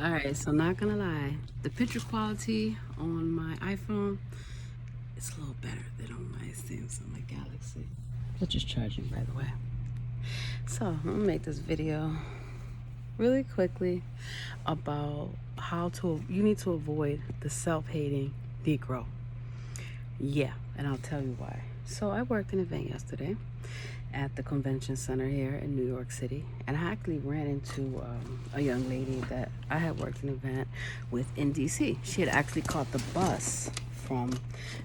Alright, so not gonna lie, the picture quality on my iPhone is a little better than on my Samsung, my Galaxy, which is charging, by the way. So I'm gonna make this video really quickly about how you need to avoid the self-hating Negro. Yeah, and I'll tell you why. So I worked an event yesterday at the convention center here in New York City, and I actually ran into a young lady that I had worked an event with in DC. She had actually caught the bus from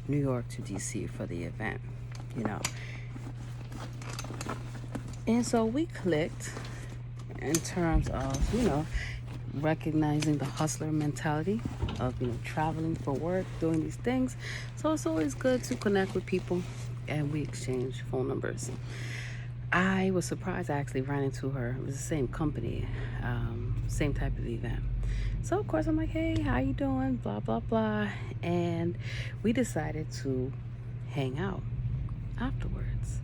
New York to DC for the event, you know. And so we clicked in terms of, recognizing the hustler mentality of, traveling for work, doing these things. So it's always good to connect with people, and we exchanged phone numbers. I was surprised I actually ran into her. It was the same company, same type of event. So of course I'm like, hey, how you doing? Blah, blah, blah. And we decided to hang out afterwards.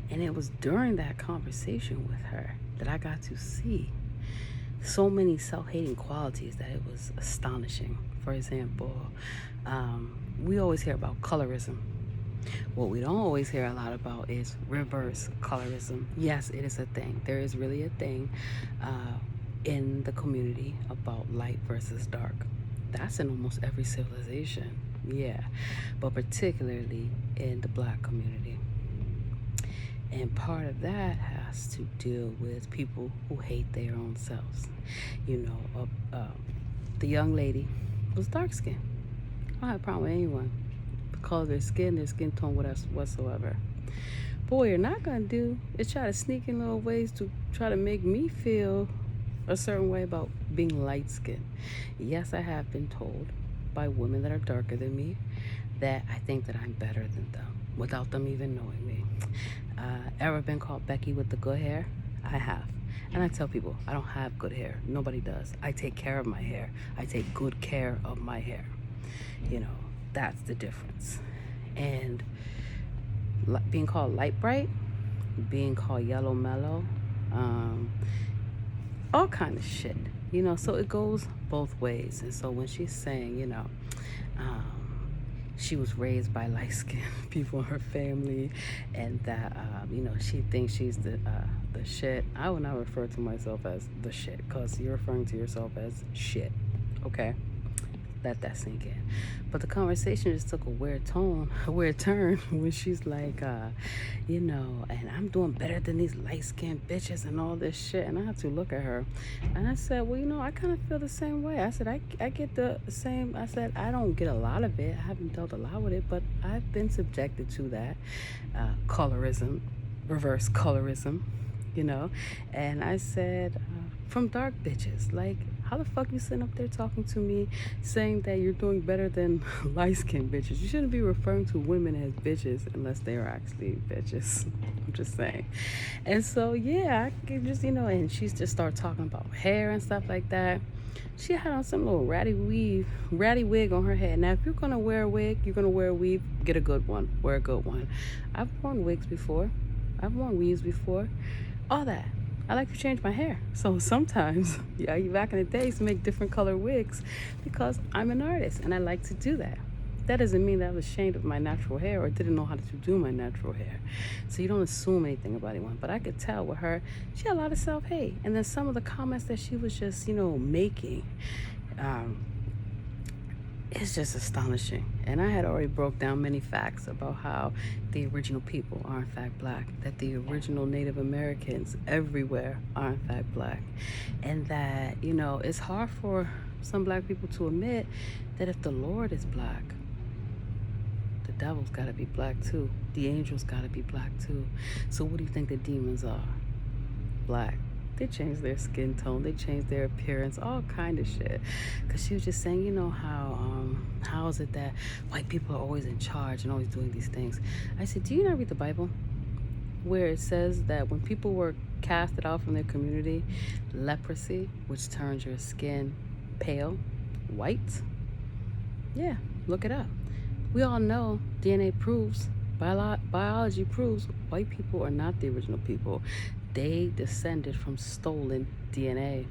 And it was during that conversation with her that I got to see so many self-hating qualities that it was astonishing. For example, we always hear about colorism. What we don't always hear a lot about is reverse colorism. Yes, it is a thing. There is really a thing in the community about light versus dark. That's in almost every civilization, yeah, but particularly in the Black community. And part of that has to deal with people who hate their own selves. The young lady was dark-skinned. I don't have a problem with anyone. Color of their skin tone, whatsoever. But what you're not gonna do is try to sneak in little ways to try to make me feel a certain way about being light-skinned. Yes, I have been told by women that are darker than me that I think that I'm better than them without them even knowing me. Ever been called Becky with the good hair? I have. And I tell people, I don't have good hair. Nobody does. I take care of my hair. I take good care of my hair. That's the difference. And being called light bright, being called yellow mellow, all kind of shit, so it goes both ways. And so when she's saying, she was raised by light-skinned people in her family, and that she thinks she's the shit. I would not refer to myself as the shit, because you're referring to yourself as shit. Okay, let that sink in. But the conversation just took a weird turn when she's like, and I'm doing better than these light-skinned bitches and all this shit. And I had to look at her, and I said, well, I kind of feel the same way. I said, I get the same. I said, I don't get a lot of it. I haven't dealt a lot with it, but I've been subjected to that colorism, reverse colorism, And I said, from dark bitches, like, how the fuck you sitting up there talking to me saying that you're doing better than light-skinned bitches? You shouldn't be referring to women as bitches unless they are actually bitches. I'm just saying. And so, yeah, I can just, and she's just started talking about hair and stuff like that. She had on some little ratty wig on her head. Now, if you're going to wear a wig, you're going to wear a weave, get a good one. Wear a good one. I've worn wigs before. I've worn weaves before. All that. I like to change my hair. So sometimes, back in the days, to make different color wigs because I'm an artist and I like to do that. That doesn't mean that I was ashamed of my natural hair or didn't know how to do my natural hair. So you don't assume anything about anyone. But I could tell with her, she had a lot of self-hate. And then some of the comments that she was just, making, it's just astonishing. And I had already broke down many facts about how the original people are in fact Black, that the original Native Americans everywhere are in fact Black, and that, it's hard for some Black people to admit that if the Lord is Black, the devil's got to be Black too. The angels got to be Black too. So what do you think the demons are? Black. They change their skin tone, they change their appearance, all kind of shit. Because she was just saying, how is it that white people are always in charge and always doing these things? I said, do you not read the Bible? Where it says that when people were casted out from their community, leprosy, which turns your skin pale, white? Yeah, look it up. We all know DNA proves, biology proves, white people are not the original people. They descended from stolen DNA.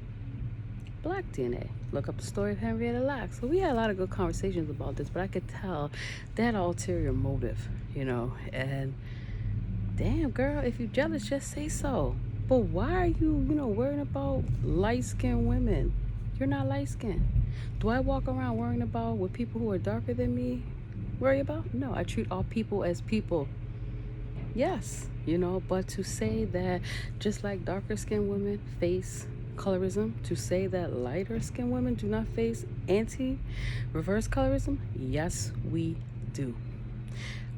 black DNA. Look up the story of Henrietta Lacks. So we had a lot of good conversations about this, but I could tell that ulterior motive, and damn, girl, if you jealous, just say so. But why are you, worrying about light-skinned women? You're not light-skinned. Do I walk around worrying about what people who are darker than me worry about? No, I treat all people as people. Yes, but to say that just like darker skinned women face colorism, to say that lighter skinned women do not face reverse colorism, yes, we do.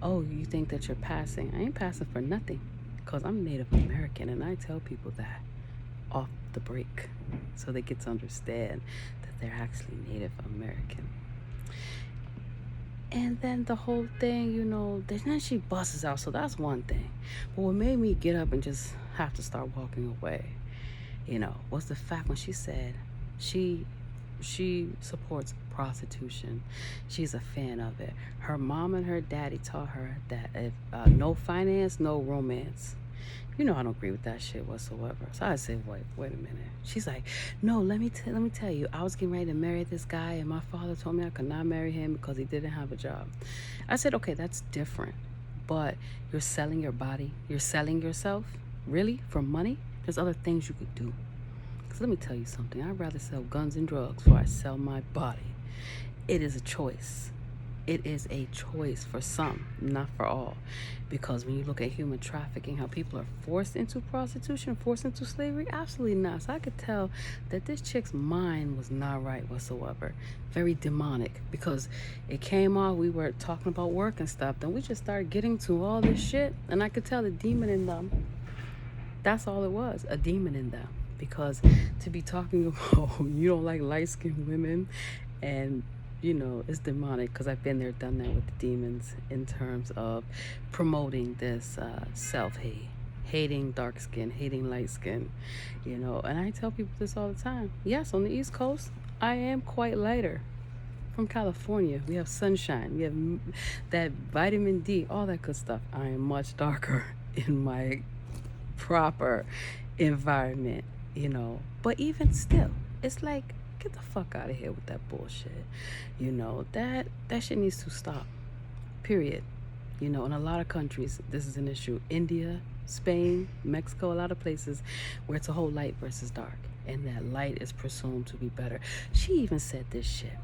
Oh, you think that you're passing? I ain't passing for nothing, because I'm Native American, and I tell people that off the break so they get to understand that they're actually Native American. And then the whole thing, then she busts out. So that's one thing. But what made me get up and just have to start walking away, was the fact when she said she supports prostitution. She's a fan of it. Her mom and her daddy taught her that if no finance, no romance. I don't agree with that shit whatsoever. So I said, wait a minute. She's like, no, let me tell you, I was getting ready to marry this guy, and my father told me I could not marry him because he didn't have a job. I said, okay, that's different. But you're selling your body. You're selling yourself, really, for money? There's other things you could do. Because let me tell you something. I'd rather sell guns and drugs before I sell my body. It is a choice. It is a choice for some, not for all. Because when you look at human trafficking, how people are forced into prostitution, forced into slavery, absolutely not. So I could tell that this chick's mind was not right whatsoever. Very demonic. Because it came off, we were talking about work and stuff, then we just started getting to all this shit, and I could tell the demon in them. That's all it was, a demon in them. Because to be talking about you don't like light-skinned women, and it's demonic, because I've been there, done that with the demons in terms of promoting this self-hate, hating dark skin, hating light skin, and I tell people this all the time. Yes, on the East Coast, I am quite lighter. From California, we have sunshine, we have that vitamin D, all that good stuff. I am much darker in my proper environment, but even still, it's like, get the fuck out of here with that bullshit. That shit needs to stop, period. In a lot of countries this is an issue. India, Spain, Mexico, a lot of places where it's a whole light versus dark, and that light is presumed to be better. She even said this shit: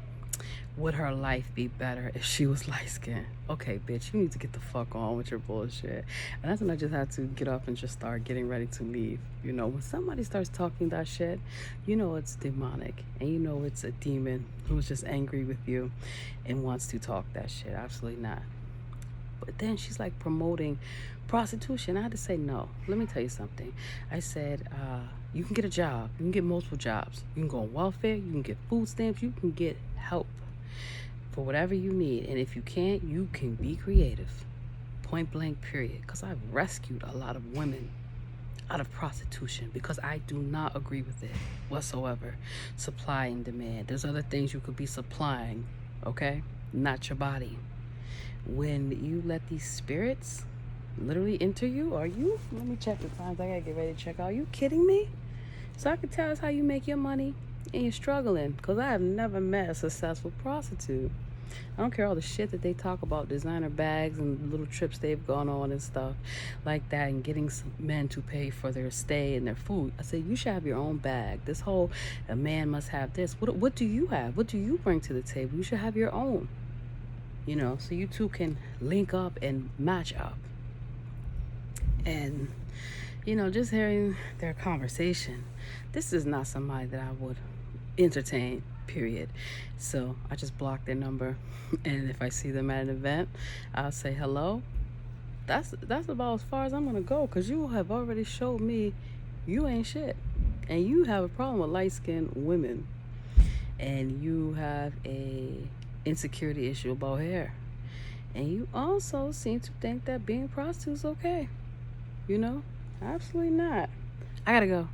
would her life be better if she was light-skinned? Okay, bitch, you need to get the fuck on with your bullshit. And that's when I just had to get up and just start getting ready to leave. When somebody starts talking that shit, it's demonic. And it's a demon who's just angry with you and wants to talk that shit. Absolutely not. But then she's like promoting prostitution. I had to say no. Let me tell you something. I said, you can get a job. You can get multiple jobs. You can go on welfare. You can get food stamps. You can get help for whatever you need. And if you can't, you can be creative. Point blank, period. Because I've rescued a lot of women out of prostitution, because I do not agree with it whatsoever. Supply and demand. There's other things you could be supplying, okay? Not your body. When you let these spirits literally enter you, let me check the times. I gotta get ready to check out. Are you kidding me? So I could tell us how you make your money and you're struggling, because I have never met a successful prostitute. I don't care all the shit that they talk about, designer bags and little trips they've gone on and stuff like that, and getting some men to pay for their stay and their food. I said, you should have your own bag. This whole, a man must have this. What do you have? What do you bring to the table? You should have your own. So you two can link up and match up. And, just hearing their conversation, this is not somebody that I would entertain, period. So I just block their number, and if I see them at an event, I'll say hello. That's about as far as I'm gonna go, because you have already showed me you ain't shit, and you have a problem with light-skinned women, and you have a insecurity issue about hair, and you also seem to think that being a prostitute is okay. Absolutely not. I gotta go.